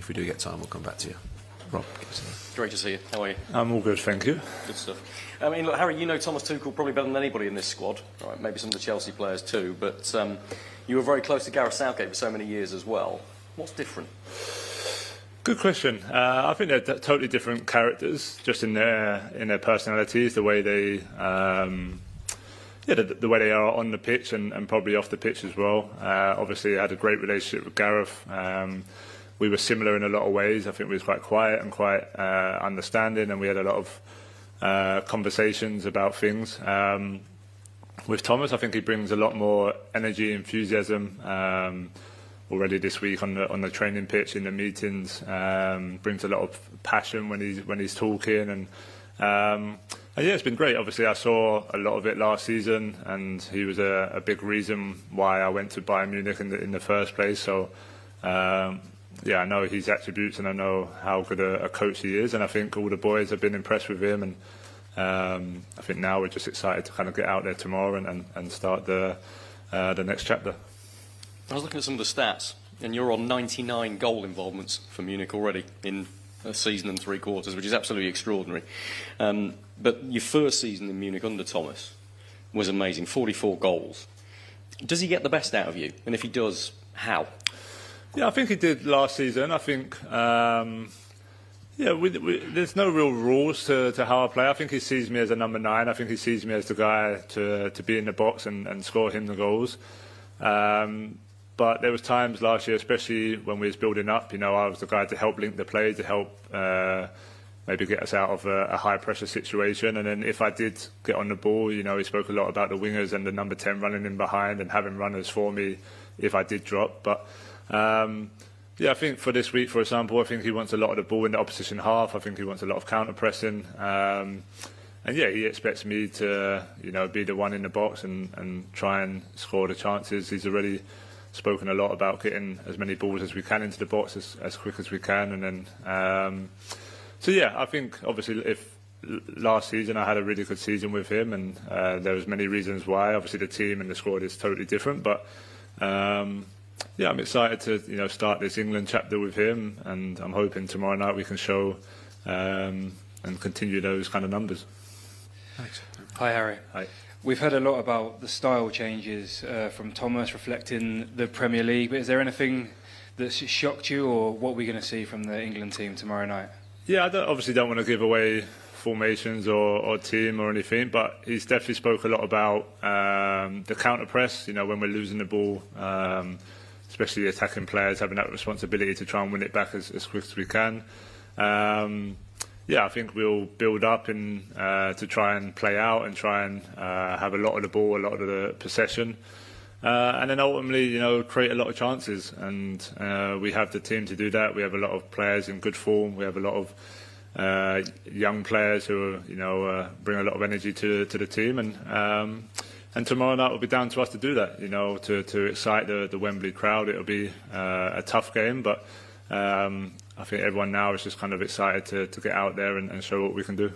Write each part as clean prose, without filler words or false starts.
if we do get time, we'll come back to you. Rob, great to see you. How are you? I'm all good, thank you. Good stuff. I mean, look, Harry, you know Thomas Tuchel probably better than anybody in this squad. Right, maybe some of the Chelsea players too. But you were very close to Gareth Southgate for so many years as well. What's different? Good question. I think they're totally different characters, just in their personalities, the way they, the way they are on the pitch and probably off the pitch as well. Obviously, I had a great relationship with Gareth. We were similar in a lot of ways. I think we was quite quiet and quite understanding, and we had a lot of conversations about things. With Thomas, I think he brings a lot more energy, enthusiasm. Already this week on the training pitch, in the meetings, brings a lot of passion when he's talking, and yeah, it's been great. Obviously, I saw a lot of it last season, and he was a big reason why I went to Bayern Munich in the first place. So. Yeah, I know his attributes and I know how good a coach he is, and I think all the boys have been impressed with him, and I think now we're just excited to kind of get out there tomorrow and start the next chapter. I was looking at some of the stats, and you're on 99 goal involvements for Munich already in a season and 3 quarters, which is absolutely extraordinary. But your first season in Munich under Thomas was amazing, 44 goals. Does he get the best out of you? And if he does, how? Yeah, I think he did last season. I think, there's no real rules to how I play. I think he sees me as a number 9. I think he sees me as the guy to be in the box and score him the goals. But there was times last year, especially when we was building up, I was the guy to help link the play, to help maybe get us out of a high-pressure situation. And then if I did get on the ball, he spoke a lot about the wingers and the number 10 running in behind and having runners for me if I did drop. But I think for this week, for example, I think he wants a lot of the ball in the opposition half. I think he wants a lot of counter-pressing. And yeah, he expects me to, be the one in the box and try and score the chances. He's already spoken a lot about getting as many balls as we can into the box as quick as we can. And then, so yeah, I think obviously if last season I had a really good season with him, and there was many reasons why. Obviously the team and the squad is totally different, but yeah, I'm excited to start this England chapter with him, and I'm hoping tomorrow night we can show and continue those kind of numbers. Thanks. Hi, Harry. Hi. We've heard a lot about the style changes from Thomas reflecting the Premier League, but is there anything that's shocked you, or what we're going to see from the England team tomorrow night? Yeah, I obviously don't want to give away formations or team or anything, but he's definitely spoke a lot about the counter press, when we're losing the ball, especially attacking players having that responsibility to try and win it back as quick as we can. Yeah, I think we'll build up to try and play out and try and have a lot of the ball, a lot of the possession, and then ultimately, create a lot of chances. And we have the team to do that. We have a lot of players in good form. We have a lot of young players who bring a lot of energy to the team, and tomorrow night will be down to us to do that. To excite the Wembley crowd. It'll be a tough game, but I think everyone now is just kind of excited to get out there and show what we can do.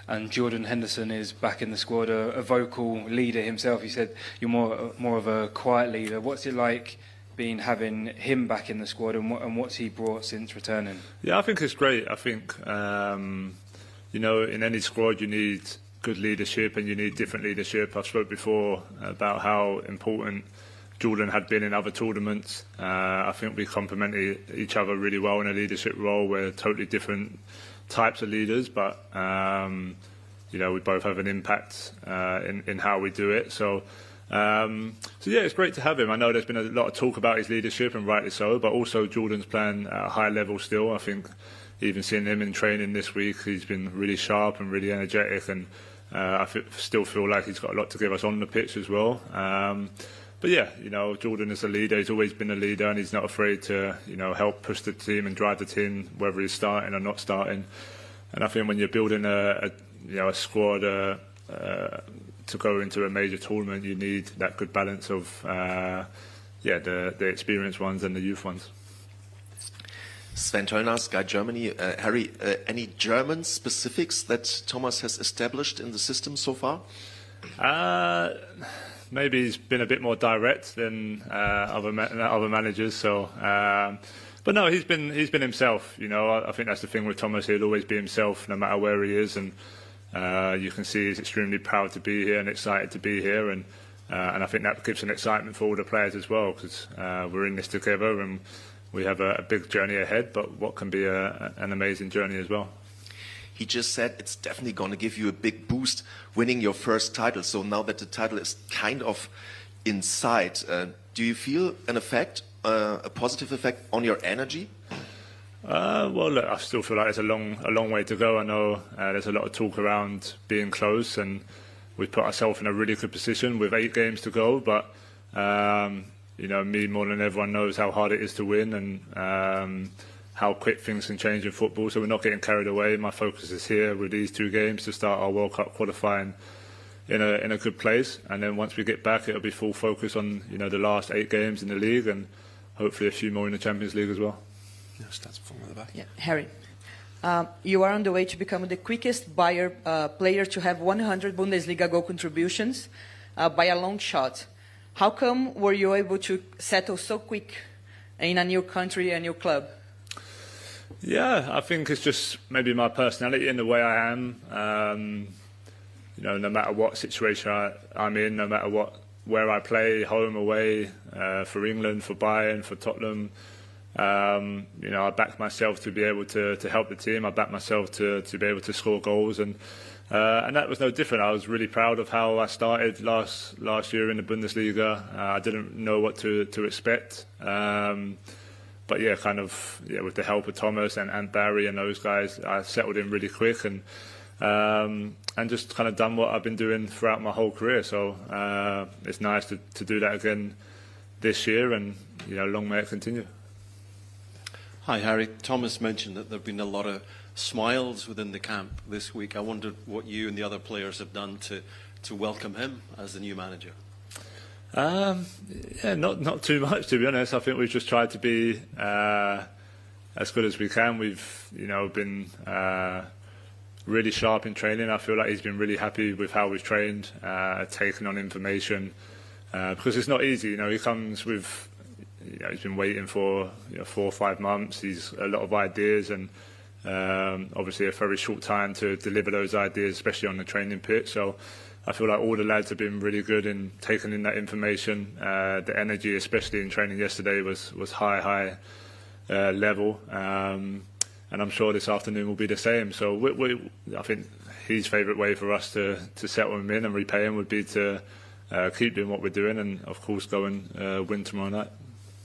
And Jordan Henderson is back in the squad, a vocal leader himself. You said you're more of a quiet leader. What's it like having him back in the squad, and what's he brought since returning? Yeah, I think it's great. I think in any squad you need good leadership and you need different leadership. I've spoke before about how important Jordan had been in other tournaments. I think we complemented each other really well in a leadership role. We're totally different types of leaders, but we both have an impact in how we do it. So yeah, it's great to have him. I know there's been a lot of talk about his leadership, and rightly so, but also Jordan's playing at a high level still. I think even seeing him in training this week, he's been really sharp and really energetic, and I still feel like he's got a lot to give us on the pitch as well. But yeah, Jordan is a leader. He's always been a leader, and he's not afraid to, help push the team and drive the team, whether he's starting or not starting. And I think when you're building a squad to go into a major tournament, you need that good balance of the experienced ones and the youth ones. Sven Töllner, Sky Germany. Harry, any German specifics that Thomas has established in the system so far? Maybe he's been a bit more direct than other managers. So, But no, he's been himself. You know, I think that's the thing with Thomas. He'll always be himself, no matter where he is, and you can see he's extremely proud to be here and excited to be here, and I think that gives an excitement for all the players as well, because we're in this together and we have a big journey ahead, but what can be an amazing journey as well. He just said it's definitely going to give you a big boost winning your first title. So now that the title is kind of in sight, do you feel an effect, a positive effect on your energy? Well, look, I still feel like there's a long way to go. I know there's a lot of talk around being close, and we've put ourselves in a really good position with 8 games to go. But you know, me more than everyone knows how hard it is to win, and how quick things can change in football. So we're not getting carried away. My focus is here with these 2 games to start our World Cup qualifying in a good place, and then once we get back, it'll be full focus on, you know, the last 8 games in the league, and hopefully a few more in the Champions League as well. Yes, that's from the back. Yeah, Harry, you are on the way to become the quickest Bayer player to have 100 Bundesliga goal contributions by a long shot. How come were you able to settle so quick in a new country, a new club? Yeah, I think it's just maybe my personality and the way I am. You know, no matter what situation I'm in, no matter where I play, home, away, for England, for Bayern, for Tottenham, you know, I back myself to be able to help the team. I back myself to be able to score goals, and that was no different. I was really proud of how I started last year in the Bundesliga. I didn't know what to expect. But yeah, with the help of Thomas and Barry and those guys, I settled in really quick, and just kind of done what I've been doing throughout my whole career. So it's nice to do that again this year, and you know, long may it continue. Hi, Harry. Thomas mentioned that there have been a lot of smiles within the camp this week. I wondered what you and the other players have done to welcome him as the new manager. Yeah, not too much, to be honest. I think we've just tried to be as good as we can. We've, you know, been really sharp in training. I feel like he's been really happy with how we've trained, taken on information, because it's not easy. You know, he comes with, you know, he's been waiting for 4 or 5 months. He's a lot of ideas, and obviously a very short time to deliver those ideas, especially on the training pitch. So I feel like all the lads have been really good in taking in that information. The energy, especially in training yesterday, was high level, and I'm sure this afternoon will be the same. So I think his favourite way for us to settle him in and repay him would be to keep doing what we're doing, and of course go and win tomorrow night.